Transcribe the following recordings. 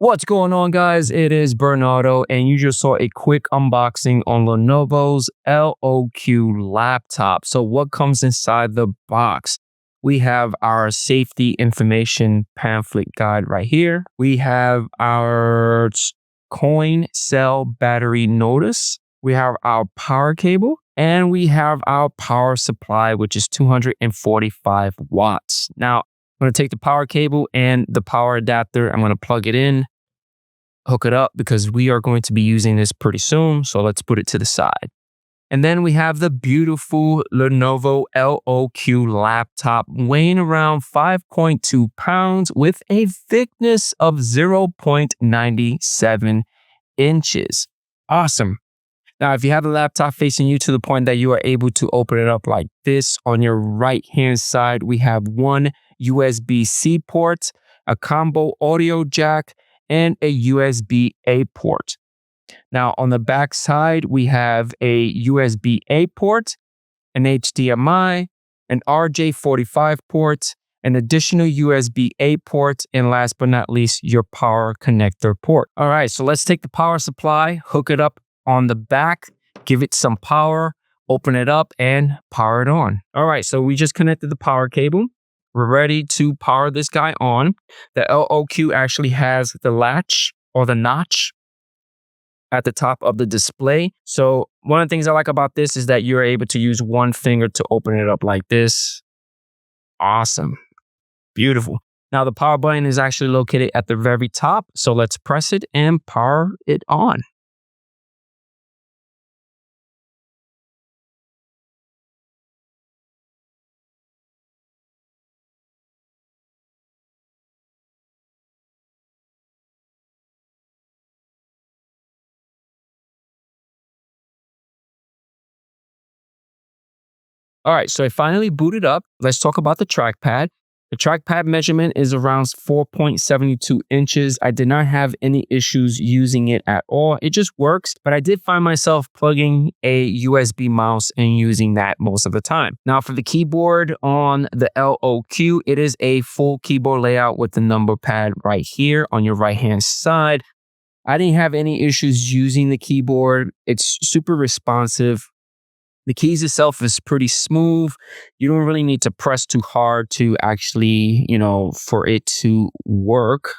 What's going on, guys? It is Bernardo, and you just saw a quick unboxing on Lenovo's LOQ laptop. So what comes inside the box? We have our safety information pamphlet guide right here. We have our coin cell battery notice. We have our power cable, and we have our power supply, which is 245 watts. Now, I'm going to take the power cable and the power adapter. I'm going to plug it in, hook it up, because we are going to be using this pretty soon. So let's put it to the side. And then we have the beautiful Lenovo LOQ laptop weighing around 5.2 pounds with a thickness of 0.97 inches. Awesome. Now, if you have a laptop facing you to the point that you are able to open it up like this, on your right-hand side, we have one USB-C port, a combo audio jack, and a USB-A port. Now, on the back side, we have a USB-A port, an HDMI, an RJ45 port, an additional USB-A port, and last but not least, your power connector port. All right, so let's take the power supply, hook it up on the back, give it some power, open it up, and power it on. All right, so we just connected the power cable. We're ready to power this guy on. The LOQ actually has the latch or the notch at the top of the display. So one of the things I like about this is that you're able to use one finger to open it up like this. Awesome. Beautiful. Now the power button is actually located at the very top. So let's press it and power it on. All right, so I finally booted up. Let's talk about the trackpad. The trackpad measurement is around 4.72 inches. I did not have any issues using it at all. It just works, but I did find myself plugging a USB mouse and using that most of the time. Now for the keyboard on the LOQ, it is a full keyboard layout with the number pad right here on your right-hand side. I didn't have any issues using the keyboard. It's super responsive. The keys itself is pretty smooth. You don't really need to press too hard to actually, for it to work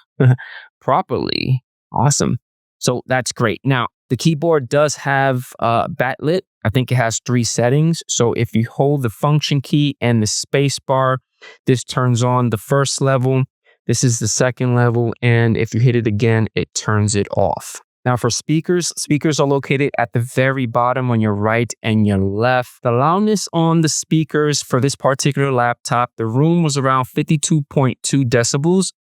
properly. Awesome. So that's great. Now, the keyboard does have backlit. I think it has 3 settings. So if you hold the function key and the space bar, this turns on the first level. This is the second level. And if you hit it again, it turns it off. Now for speakers are located at the very bottom on your right and your left. The loudness on the speakers for this particular laptop, the room was around 52.2 decibels.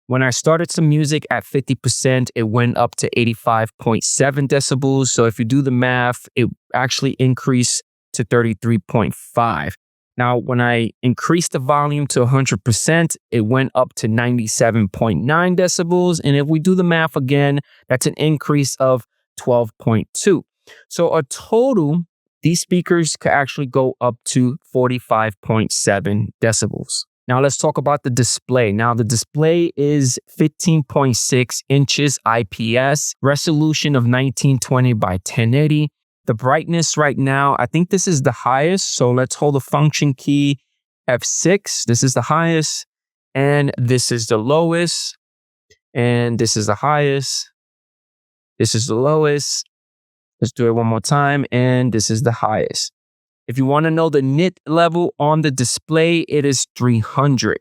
When I started some music at 50%, it went up to 85.7 decibels. So if you do the math, it actually increased to 33.5. Now, when I increased the volume to 100%, it went up to 97.9 decibels. And if we do the math again, that's an increase of 12.2. So a total, these speakers could actually go up to 45.7 decibels. Now let's talk about the display. Now the display is 15.6 inches IPS, resolution of 1920 by 1080. The brightness right now, I think this is the highest. So let's hold the function key F6. This is the highest. And this is the lowest. And this is the highest. This is the lowest. Let's do it one more time. And this is the highest. If you want to know the nit level on the display, it is 300.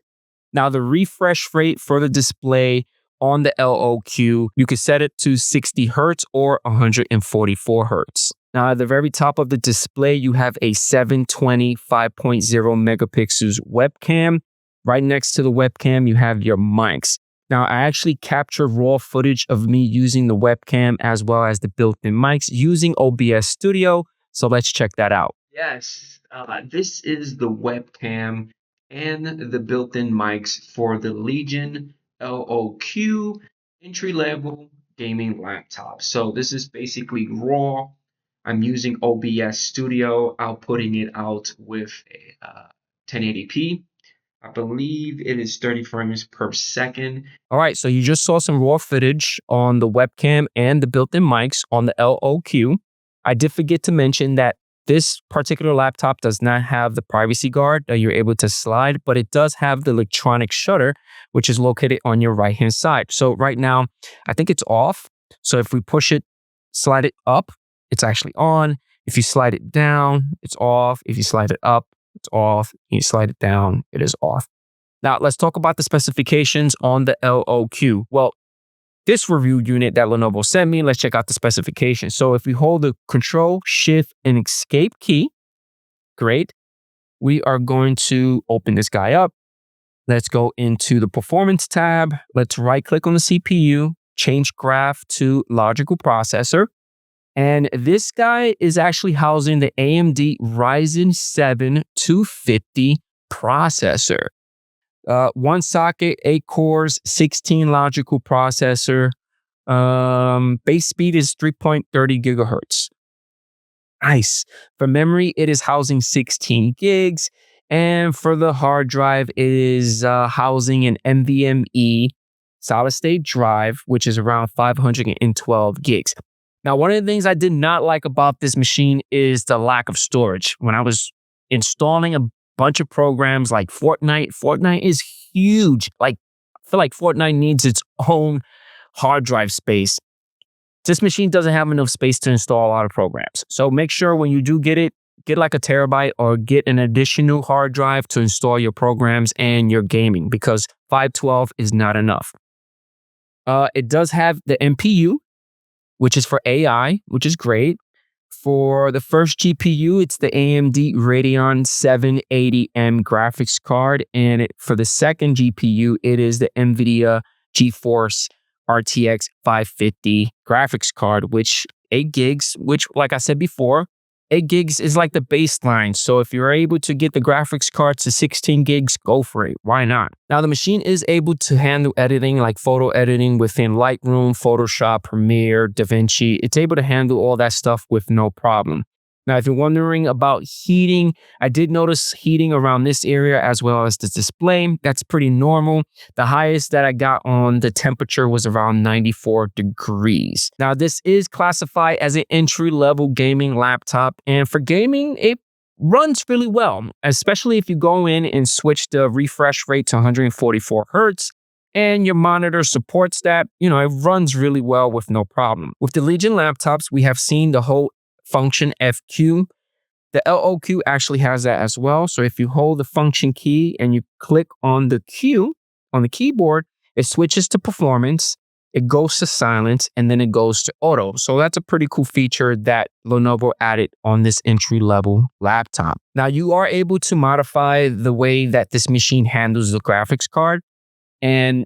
Now the refresh rate for the display on the LOQ, you could set it to 60 Hertz or 144 Hertz. Now, at the very top of the display, you have a 720 5.0 megapixels webcam. Right next to the webcam, you have your mics. Now, I actually captured raw footage of me using the webcam as well as the built-in mics using OBS Studio. So let's check that out. Yes, this is the webcam and the built-in mics for the Legion LOQ entry-level gaming laptop. So this is basically raw. I'm using OBS Studio, outputting it out with a 1080p. I believe it is 30 frames per second. All right, so you just saw some raw footage on the webcam and the built-in mics on the LOQ. I did forget to mention that this particular laptop does not have the privacy guard that you're able to slide, but it does have the electronic shutter, which is located on your right-hand side. So right now, I think it's off. So if we push it, slide it up, it's actually on. If you slide it down, it's off. If you slide it up, it's off. You slide it down, it is off. Now, let's talk about the specifications on the LOQ. Well, this review unit that Lenovo sent me, let's check out the specifications. So if we hold the Control, Shift, and Escape key, great. We are going to open this guy up. Let's go into the Performance tab. Let's right-click on the CPU, change graph to Logical Processor. And this guy is actually housing the AMD Ryzen 7 250 processor. One socket, 8 cores, 16 logical processor. Base speed is 3.30 gigahertz. Nice. For memory, it is housing 16 gigs. And for the hard drive, it is housing an NVMe solid state drive, which is around 512 gigs. Now, one of the things I did not like about this machine is the lack of storage. When I was installing a bunch of programs like Fortnite is huge. Like, I feel like Fortnite needs its own hard drive space. This machine doesn't have enough space to install a lot of programs. So make sure when you do get it, get like a terabyte or get an additional hard drive to install your programs and your gaming, because 512 is not enough. It does have the NPU, which is for AI, which is great. For the first GPU, it's the AMD Radeon 780M graphics card. And for the second GPU, it is the NVIDIA GeForce RTX 550 graphics card, which 8 gigs, which like I said before, 8 gigs is like the baseline. So if you're able to get the graphics card to 16 gigs, go for it. Why not? Now, the machine is able to handle editing, like photo editing within Lightroom, Photoshop, Premiere, DaVinci. It's able to handle all that stuff with no problem. Now, if you're wondering about heating, I did notice heating around this area as well as the display. That's pretty normal. The highest that I got on the temperature was around 94 degrees. Now, this is classified as an entry-level gaming laptop. And for gaming, it runs really well, especially if you go in and switch the refresh rate to 144 hertz. And your monitor supports that. You know, it runs really well with no problem. With the Legion laptops, we have seen the whole function FQ. The LOQ actually has that as well. So if you hold the function key and you click on the Q on the keyboard, it switches to performance, it goes to silence, and then it goes to auto. So that's a pretty cool feature that Lenovo added on this entry-level laptop. Now, you are able to modify the way that this machine handles the graphics card. And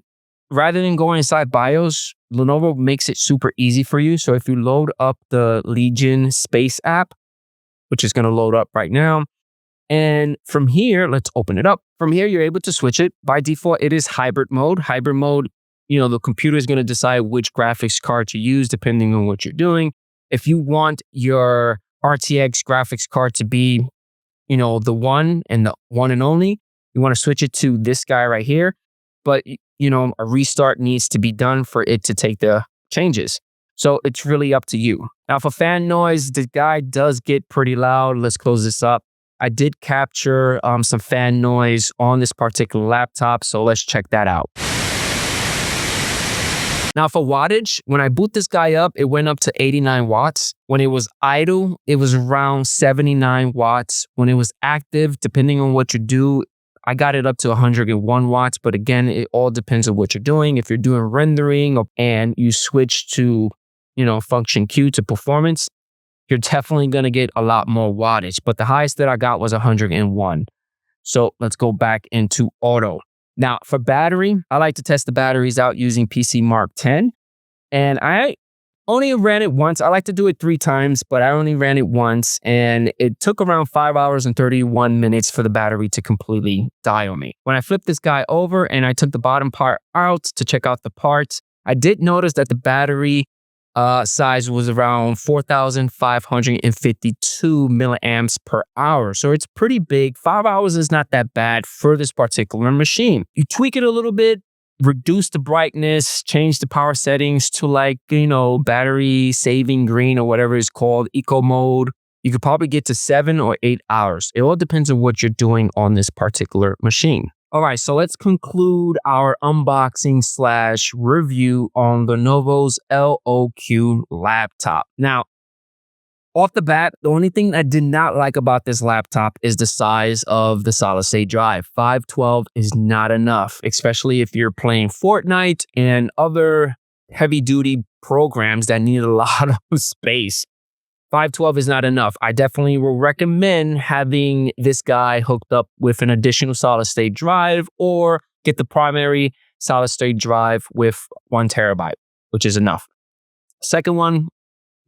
rather than going inside BIOS, Lenovo makes it super easy for you. So if you load up the Legion Space app, which is going to load up right now, and from here, let's open it up. From here, you're able to switch it. By default, it is hybrid mode. Hybrid mode, you know, the computer is going to decide which graphics card to use depending on what you're doing. If you want your RTX graphics card to be, you know, the one and only, you want to switch it to this guy right here. But you know, a restart needs to be done for it to take the changes. So it's really up to you. Now, for fan noise, the guy does get pretty loud. Let's close this up. I did capture some fan noise on this particular laptop, so let's check that out. Now, for wattage, when I boot this guy up, it went up to 89 watts. When it was idle, it was around 79 watts. When it was active, depending on what you do, I got it up to 101 watts, but again, it all depends on what you're doing. If you're doing rendering and you switch to, you know, function Q to performance, you're definitely going to get a lot more wattage. But the highest that I got was 101. So let's go back into auto. Now, for battery, I like to test the batteries out using PC Mark 10. And I only ran it once. I like to do it 3 times, but I only ran it once. And it took around 5 hours and 31 minutes for the battery to completely die on me. When I flipped this guy over and I took the bottom part out to check out the parts, I did notice that the battery size was around 4,552 milliamps per hour. So it's pretty big. 5 hours is not that bad for this particular machine. You tweak it a little bit, reduce the brightness, change the power settings to like, battery saving green or whatever it's called, eco mode. You could probably get to 7 or 8 hours. It all depends on what you're doing on this particular machine. All right, so let's conclude our unboxing / review on Lenovo's LOQ laptop. Now, off the bat, the only thing I did not like about this laptop is the size of the solid-state drive. 512 is not enough, especially if you're playing Fortnite and other heavy-duty programs that need a lot of space. 512 is not enough. I definitely will recommend having this guy hooked up with an additional solid-state drive or get the primary solid-state drive with 1 terabyte, which is enough. Second one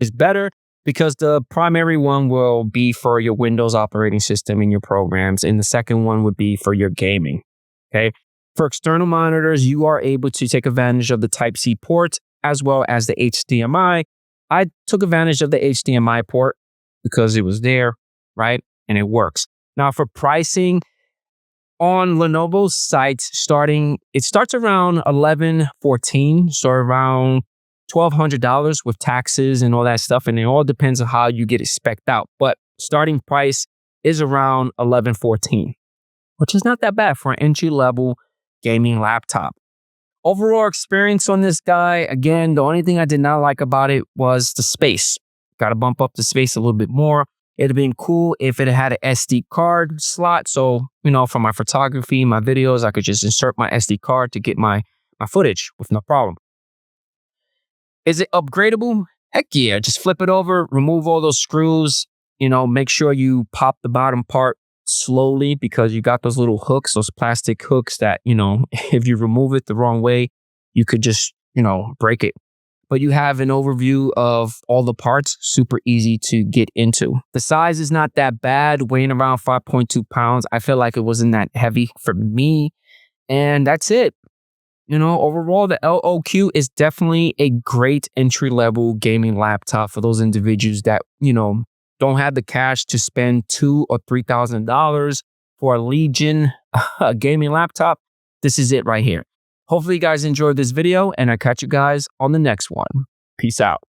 is better because the primary one will be for your Windows operating system and your programs, and the second one would be for your gaming. Okay. For external monitors, you are able to take advantage of the Type-C port as well as the HDMI. I took advantage of the HDMI port because it was there, right? And it works. Now for pricing, on Lenovo's sites, it starts around $1,114, so around $1,200 with taxes and all that stuff. And it all depends on how you get it spec'd out. But starting price is around $1,114, which is not that bad for an entry-level gaming laptop. Overall experience on this guy, again, the only thing I did not like about it was the space. Got to bump up the space a little bit more. It'd have been cool if it had an SD card slot. So, for my photography, my videos, I could just insert my SD card to get my footage with no problem. Is it upgradable? Heck yeah. Just flip it over, remove all those screws, make sure you pop the bottom part slowly because you got those little hooks, those plastic hooks that, if you remove it the wrong way, you could just, break it. But you have an overview of all the parts, super easy to get into. The size is not that bad, weighing around 5.2 pounds. I feel like it wasn't that heavy for me. And that's it. Overall, the LOQ is definitely a great entry-level gaming laptop for those individuals that, don't have the cash to spend $2,000 or $3,000 for a Legion gaming laptop. This is it right here. Hopefully you guys enjoyed this video, and I'll catch you guys on the next one. Peace out.